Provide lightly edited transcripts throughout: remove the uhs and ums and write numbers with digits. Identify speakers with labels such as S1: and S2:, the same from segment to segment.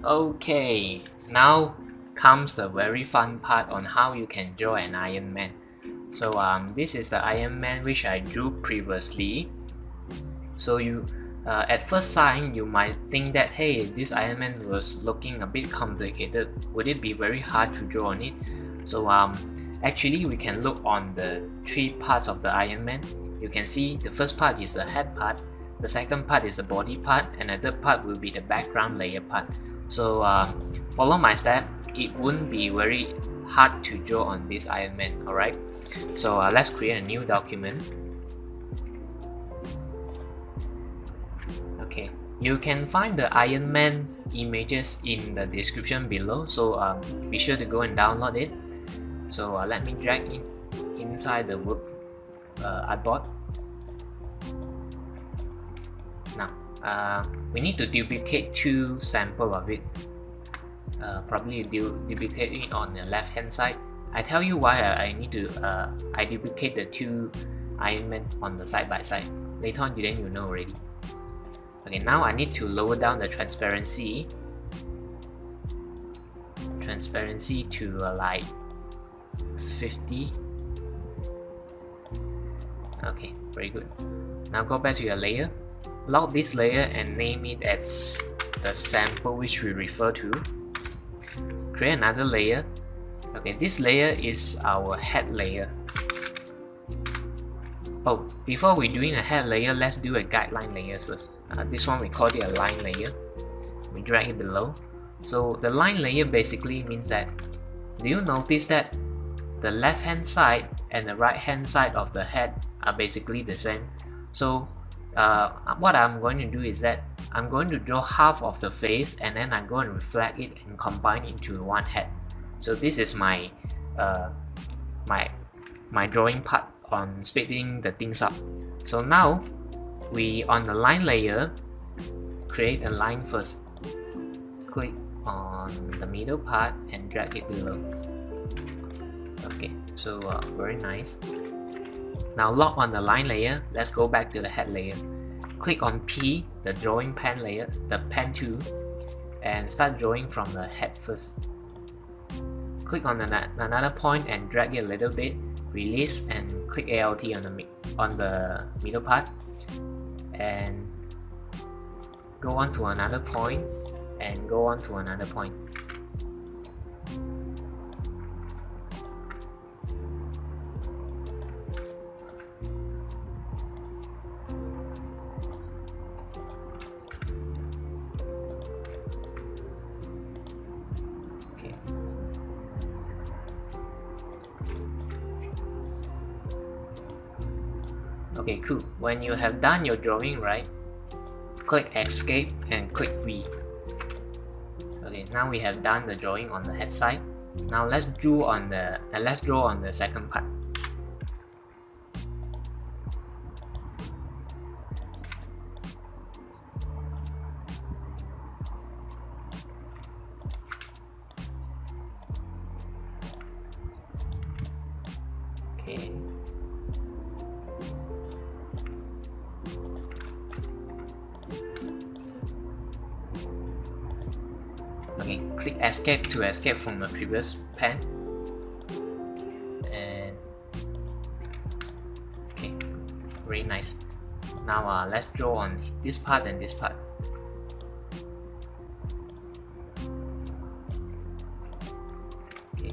S1: Okay, now comes the very fun part on how you can draw an Iron Man. So this is the Iron Man which I drew previously. So at first sight you might think that, hey, this Iron Man was looking a bit complicated. Would it be very hard to draw on it? So actually we can look on the three parts of the Iron Man. You can see the first part is the head part, the second part is the body part, and the third part will be the background layer part. So follow my step, it wouldn't be very hard to draw on this Iron Man, alright? So let's create a new document. Okay, you can find the Iron Man images in the description below, so be sure to go and download it. So let me drag it inside the work artboard. Now we need to duplicate two samples of it. Probably duplicate it on the left hand side. I tell you why I need to I duplicate the two Iron Man on the side by side. Later on then you know already. Okay, now I need to lower down the transparency to like 50. Okay, very good. Now go back to your layer, lock this layer and name it as the sample which we refer to. Create another layer. Okay, this layer is our head layer. Oh, before we doing a head layer, let's do a guideline layer first. This one we call it a line layer. We drag it below. So the line layer basically means that, do you notice that the left hand side and the right hand side of the head are basically the same? So what I'm going to do is that I'm going to draw half of the face and then I'm going to reflect it and combine it into one head. So this is my my drawing part on splitting the things up. So now we on the line layer create a line first. Click on the middle part and drag it below. Okay, so very nice. Now lock on the line layer. Let's go back to the head layer. Click on P, the drawing pen layer, the pen tool, and start drawing from the head first. Click on another point and drag it a little bit. Release and click Alt on the middle part, and go on to another point and go on to another point. Okay, cool. When you have done your drawing, right, click Escape and click V. Okay, now we have done the drawing on the head side. Now let's draw on the second part. Okay. Okay, click Escape to escape from the previous pen. And okay, very nice. Now let's draw on this part and this part. Okay.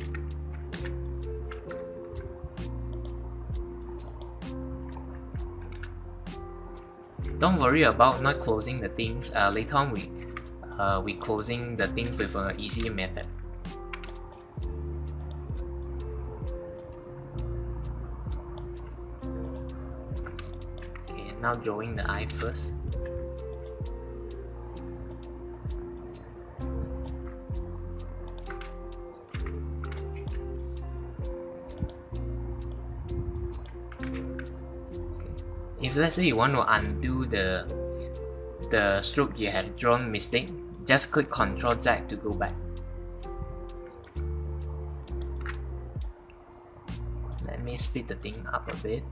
S1: Don't worry about not closing the things. Later on we closing the thing with an easy method. Okay, now drawing the eye first. If let's say you want to undo the stroke you have drawn mistake, just click Ctrl Z to go back. Let me speed the thing up a bit.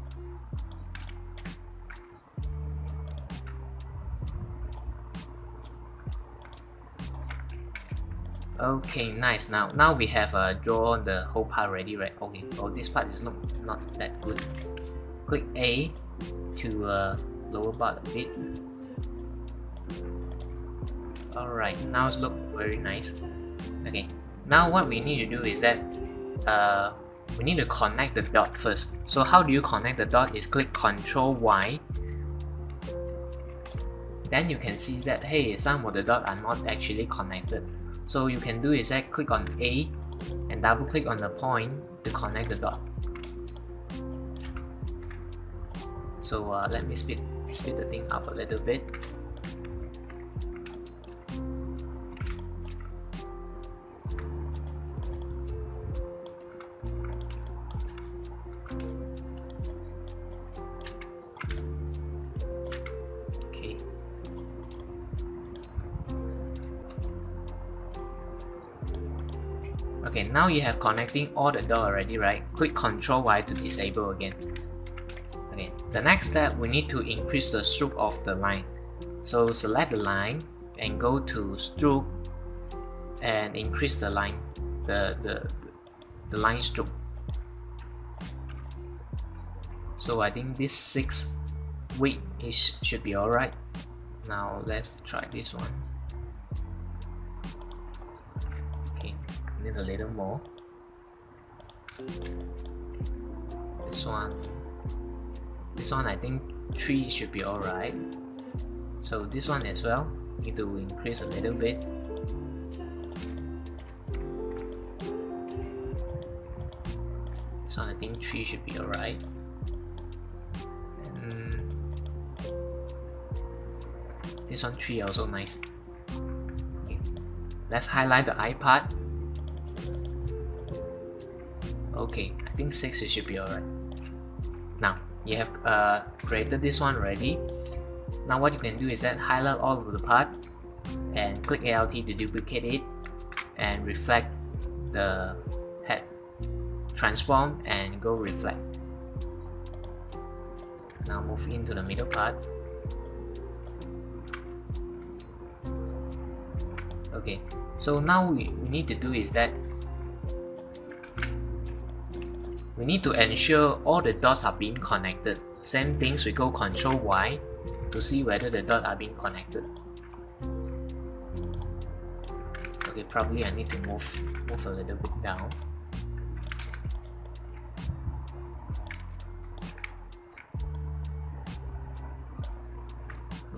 S1: Okay, nice. Now we have drawn the whole part already, right? Okay. Oh, this part is not that good. Click A to lower part a bit. Alright, now it's look very nice. Okay. Now what we need to do is that we need to connect the dot first. So how do you connect the dot? Is click Ctrl Y. Then you can see that hey, some of the dots are not actually connected. So you can do is that click on A and double click on the point to connect the dot. So let me speed the thing up a little bit. Okay, now you have connecting all the dots already, right? Click Ctrl Y to disable again. Okay, the next step, we need to increase the stroke of the line. So select the line and go to stroke and increase the line, the line stroke. So I think this 6 weight should be alright. Now let's try this one. Okay, need a little more. This one I think 3 should be alright. So this one as well, need to increase a little bit. So I think 3 should be alright. And this one 3 also nice. Okay. Let's highlight the eye part. Okay, I think 6 should be alright. Now you have created this one already. Now what you can do is that highlight all of the part and click Alt to duplicate it and reflect the head. Transform and go reflect. Now move into the middle part. Okay, so now we need to do is that we need to ensure all the dots are being connected. Same things, we go Ctrl Y to see whether the dots are being connected. Okay, probably I need to move a little bit down.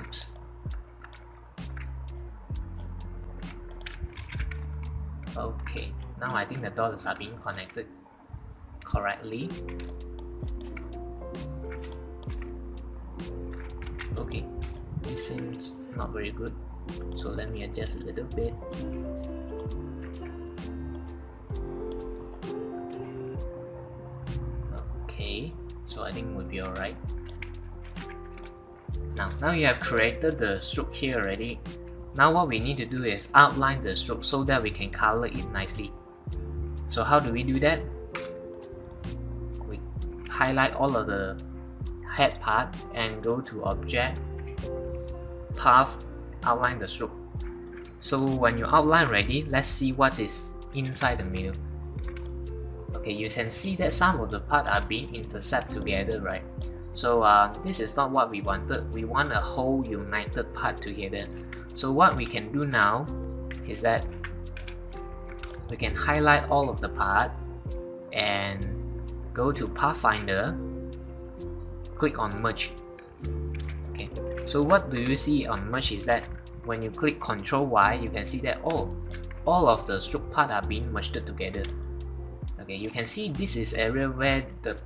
S1: Oops. Okay, now I think the dots are being connected correctly. Okay, this seems not very good, so let me adjust a little bit. Okay, so I think we'll be alright. Now you have created the stroke here already. Now what we need to do is outline the stroke so that we can color it nicely. So how do we do that? We highlight all of the head part and go to Object, Path, Outline the stroke. So when you outline ready, let's see what is inside the middle. Okay, you can see that some of the parts are being intercept together, right? So this is not what we wanted. We want a whole united part together. So what we can do now is that we can highlight all of the part and go to Pathfinder, click on Merge. Okay, so what do you see on Merge is that when you click Ctrl Y, you can see that all of the stroke part are being merged together. Okay, you can see this is area where the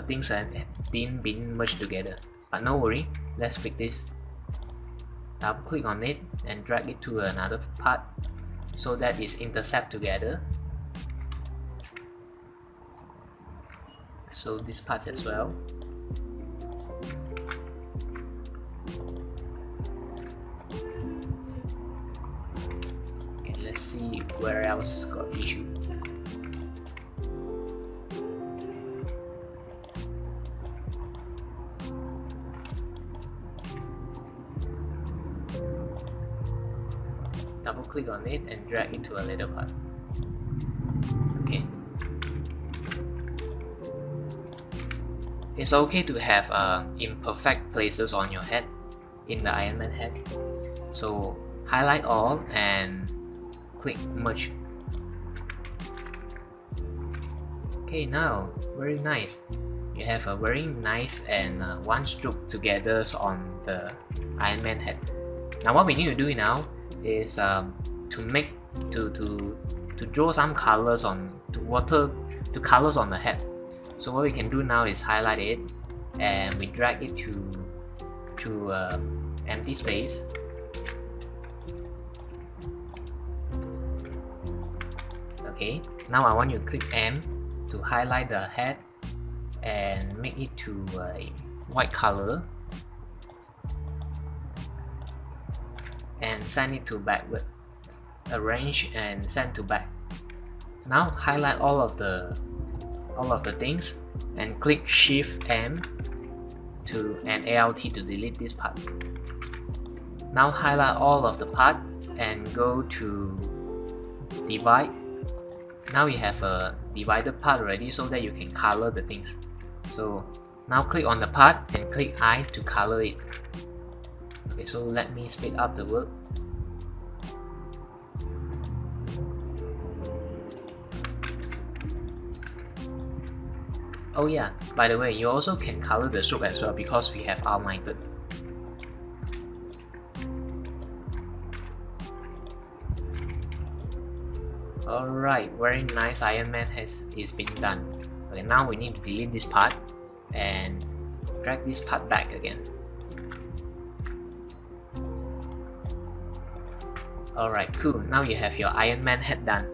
S1: things are being merged together. But no worry, let's fix this. Double click on it and drag it to another part so that it's intercept together. So this part as well. Okay, let's see where else got issue. Double click on it and drag it to a little part. Okay. It's okay to have imperfect places on your head in the Iron Man head. So highlight all and click merge. Okay, now very nice. You have a very nice and one stroke together on the Iron Man head. Now what we need to do now is to draw some colors on colors on the head. So what we can do now is highlight it and we drag it to empty space. Okay, now I want you to click M to highlight the head and make it to a white color and send it to backward. Arrange and send to back. Now highlight all of the things and click Shift M and Alt to delete this part. Now highlight all of the part and go to divide. Now you have a divided part already so that you can color the things. So now click on the part and click I to color it. Okay, so let me speed up the work. Oh yeah, by the way, you also can color the stroke as well because we have outlined it. Alright, very nice Iron Man is being done. Okay, now we need to delete this part and drag this part back again. Alright, cool. Now you have your Iron Man head done.